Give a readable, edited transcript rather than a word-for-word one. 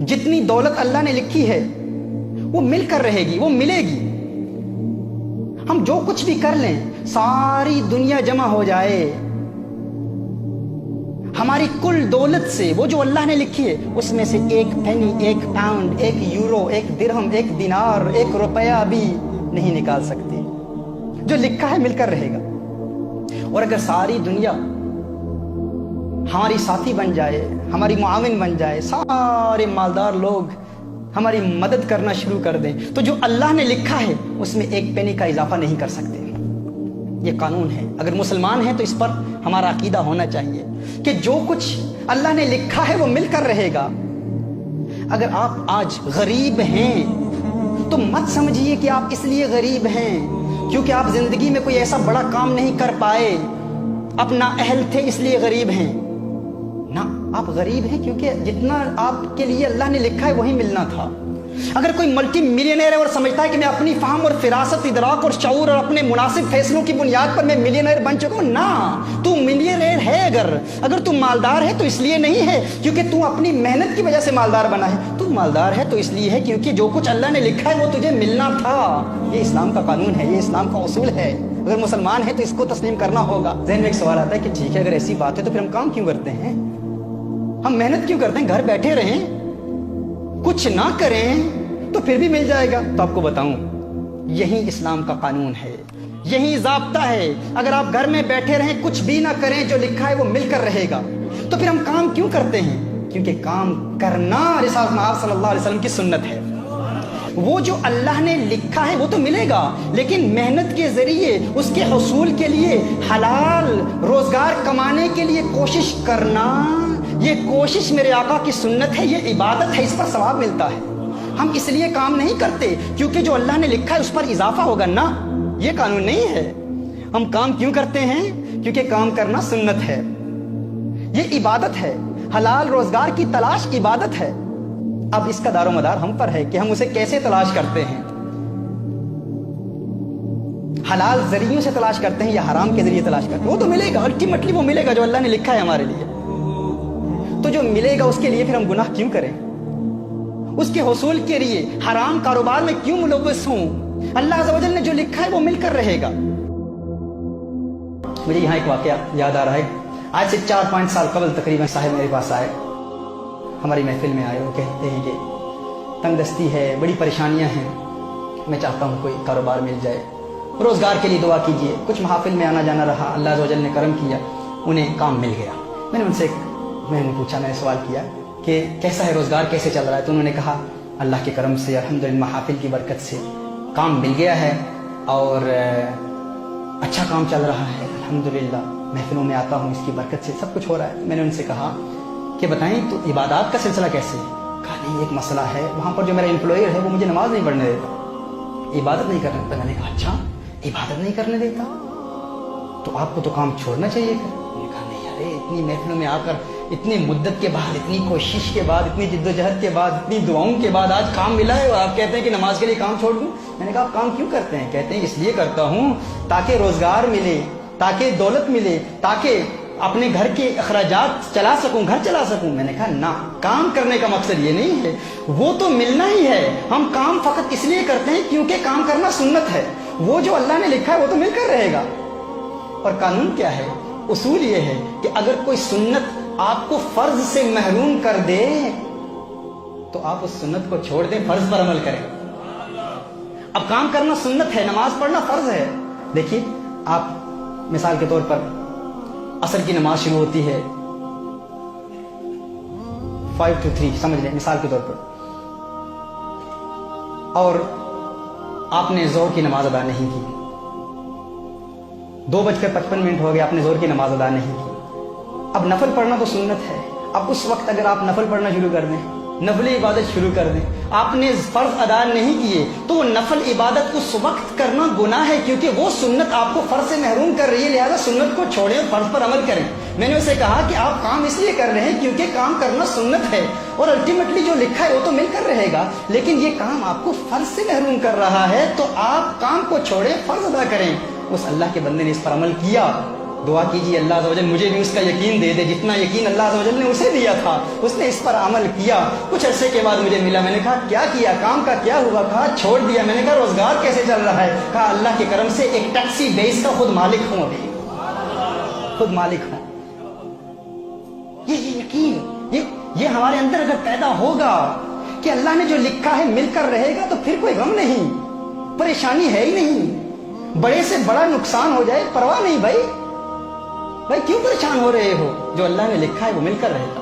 जितनी दौलत अल्लाह ने लिखी है वो मिलकर रहेगी, वो मिलेगी। हम जो कुछ भी कर लें, सारी दुनिया जमा हो जाए, हमारी कुल दौलत से वो जो अल्लाह ने लिखी है उसमें से एक पेनी, एक पाउंड, एक यूरो, एक दिरहम, एक दिनार, एक रुपया भी नहीं निकाल सकते। जो लिखा है मिलकर रहेगा। और अगर सारी दुनिया हमारी साथी बन जाए, हमारी मुआविन बन जाए, सारे मालदार लोग हमारी मदद करना शुरू कर दें, तो जो अल्लाह ने लिखा है उसमें एक पेनी का इजाफा नहीं कर सकते। ये कानून है। अगर मुसलमान हैं तो इस पर हमारा अकीदा होना चाहिए कि जो कुछ अल्लाह ने लिखा है वो मिलकर रहेगा। अगर आप आज गरीब हैं तो मत समझिए कि आप इसलिए गरीब हैं क्योंकि आप जिंदगी में कोई ऐसा बड़ा काम नहीं कर पाए, अपना अहल थे इसलिए गरीब हैं ना। आप गरीब हैं क्योंकि जितना आपके लिए अल्लाह ने लिखा है वही मिलना था। अगर कोई मल्टी मिलियनर है और समझता है कि मैं अपनी फाहम और फिरासत, इदराक और शऊर और अपने मुनासिब फैसलों की बुनियाद पर मैं मिलियनर बन चुका हूं, ना, तू मिलियनर है। अगर तू मालदार है तो इसलिए नहीं है क्योंकि तू अपनी मेहनत की वजह से मालदार बना है। तू मालदार है तो इसलिए है क्योंकि जो कुछ अल्लाह ने लिखा है वो तुझे मिलना था। ये इस्लाम का कानून है, ये इस्लाम का उसूल है। अगर मुसलमान है तो इसको तस्लीम करना होगा। ज़हन में एक सवाल आता है कि ठीक है, अगर ऐसी बात है तो फिर हम काम क्यों करते हैं, हम मेहनत क्यों करते हैं, घर बैठे रहें, कुछ ना करें तो फिर भी मिल जाएगा। तो आपको बताऊं, यही इस्लाम का कानून है, यही ज़ाब्ता है। अगर आप घर में बैठे रहें, कुछ भी ना करें, जो लिखा है वो मिलकर रहेगा। तो फिर हम काम क्यों करते हैं? क्योंकि काम करना रिसालत महमद सल्लल्लाहु अलैहि वसल्लम की सुन्नत है। वो जो अल्लाह ने लिखा है वो तो मिलेगा, लेकिन मेहनत के जरिए उसके हसूल के लिए हलाल रोजगार कमाने के लिए कोशिश करना, ये कोशिश मेरे आका की सुन्नत है, ये इबादत है, इस पर सवाब मिलता है। हम इसलिए काम नहीं करते क्योंकि जो अल्लाह ने लिखा है उस पर इजाफा होगा, ना, ये कानून नहीं है। हम काम क्यों करते हैं? क्योंकि काम करना सुन्नत है, ये इबादत है। हलाल रोजगार की तलाश इबादत है। अब इसका दारोमदार हम पर है कि हम उसे कैसे तलाश करते हैं। हलाल जरियों से तलाश करते हैं या हराम के जरिए तलाश करते हैं। वो तो मिलेगा, अल्टीमेटली वो मिलेगा जो अल्लाह ने लिखा है हमारे लिए। तो जो मिलेगा उसके लिए फिर हम गुनाह क्यों करें? उसके हुसूल के लिए हराम कारोबार में क्यों मुलव्वस हूं? अल्लाह अज़्ज़ व जल ने जो लिखा है वो मिलकर रहेगा। मुझे यहाँ एक वाकया याद आ रहा है। आज से 4-5 साल कबल तकरीबन साहब मेरे पास आए, हमारी महफिल में आए। वो कहते हैं कि तंगदस्ती है, बड़ी परेशानियां हैं, मैं चाहता हूँ कोई कारोबार मिल जाए, रोजगार के लिए दुआ कीजिए। कुछ महफिल में आना जाना रहा, अल्लाह अज़्ज़ व जल ने करम किया, उन्हें काम मिल गया। मैंने पूछा, मैंने सवाल किया कि कैसा है रोजगार, कैसे चल रहा है? तो उन्होंने कहा अल्लाह के करम से, अल्हम्दुलिल्लाह, महफिल की बरकत से काम मिल गया है और अच्छा काम चल रहा है, अल्हम्दुलिल्लाह, महफिलों में आता हूँ, इसकी बरकत से सब कुछ हो रहा है। मैंने उनसे कहा कि बताएं तो इबादत का सिलसिला कैसे है? कहा नहीं, एक मसला है, वहाँ पर जो मेरा एम्प्लॉयर है वो मुझे नमाज नहीं पढ़ने देता, इबादत नहीं करने देता। मैंने कहा अच्छा, इबादत नहीं करने देता तो आपको तो काम छोड़ना चाहिए। उन्होंने कहा नहीं, अरे इतनी महफिलों में आकर, इतनी मुद्दत के बाद, इतनी कोशिश के बाद, इतनी जिद्दोजहद के बाद, इतनी दुआओं के बाद आज काम मिला है और आप कहते हैं कि नमाज के लिए काम छोड़ दूं। मैंने कहा आप काम क्यों करते हैं? कहते हैं इसलिए करता हूं ताकि रोजगार मिले, ताकि दौलत मिले, ताकि अपने घर के अखराजात चला सकूं, घर चला सकूं। मैंने कहा ना, काम करने का मकसद ये नहीं है, वो तो मिलना ही है। हम काम फकत इसलिए करते हैं क्योंकि काम करना सुन्नत है। वो जो अल्लाह ने लिखा है वो तो मिलकर रहेगा। और कानून क्या है? उसूल ये है कि अगर कोई सुन्नत आपको फर्ज से महरूम कर दे तो आप उस सुन्नत को छोड़ दें, फर्ज पर अमल करें। अब काम करना सुन्नत है, नमाज पढ़ना फर्ज है। देखिए, आप मिसाल के तौर पर असर की नमाज शुरू होती है 5 to 3, समझ लें मिसाल के तौर पर, और आपने जोहर की नमाज अदा नहीं की, 2:55 हो गए, आपने जोहर की नमाज अदा नहीं की। अब नफल पढ़ना तो सुन्नत है। अब उस वक्त अगर आप नफल पढ़ना शुरू कर दें, नफल इबादत शुरू कर दें, आपने फर्ज अदा नहीं किए तो वो नफल इबादत उस वक्त करना गुनाह है क्योंकि वो सुन्नत आपको फर्ज से महरूम कर रही है। लिहाजा सुन्नत को छोड़ें और फर्ज पर अमल करें। मैंने उसे कहा कि आप काम इसलिए कर रहे हैं क्योंकि काम करना सुन्नत है और अल्टीमेटली जो लिखा है वो तो मिलकर रहेगा, लेकिन ये काम आपको फर्ज से महरूम कर रहा है तो आप काम को छोड़ें, फर्ज अदा करें। उस अल्लाह के बंदे ने इस पर अमल किया दुआ कीजिए अल्लाह अज़्ज़ व जल मुझे भी उसका यकीन दे दे जितना यकीन अल्लाह अज़्ज़ व जल ने उसे दिया था। उसने इस पर अमल किया। कुछ अरसे के बाद मुझे मिला, मैंने कहा क्या किया, काम का क्या हुआ? कहा छोड़ दिया। मैंने कहा रोजगार कैसे चल रहा है? कहा अल्लाह के करम से एक टैक्सी बेस का खुद मालिक हूं, अभी खुद मालिक हूं। ये यकीन ये हमारे अंदर अगर पैदा होगा कि अल्लाह ने जो लिखा है मिलकर रहेगा, तो फिर कोई गम नहीं, परेशानी है ही नहीं। बड़े से बड़ा नुकसान हो जाए परवाह नहीं भाई क्यों परेशान हो रहे हो? जो अल्लाह ने लिखा है वो मिलकर रहेगा।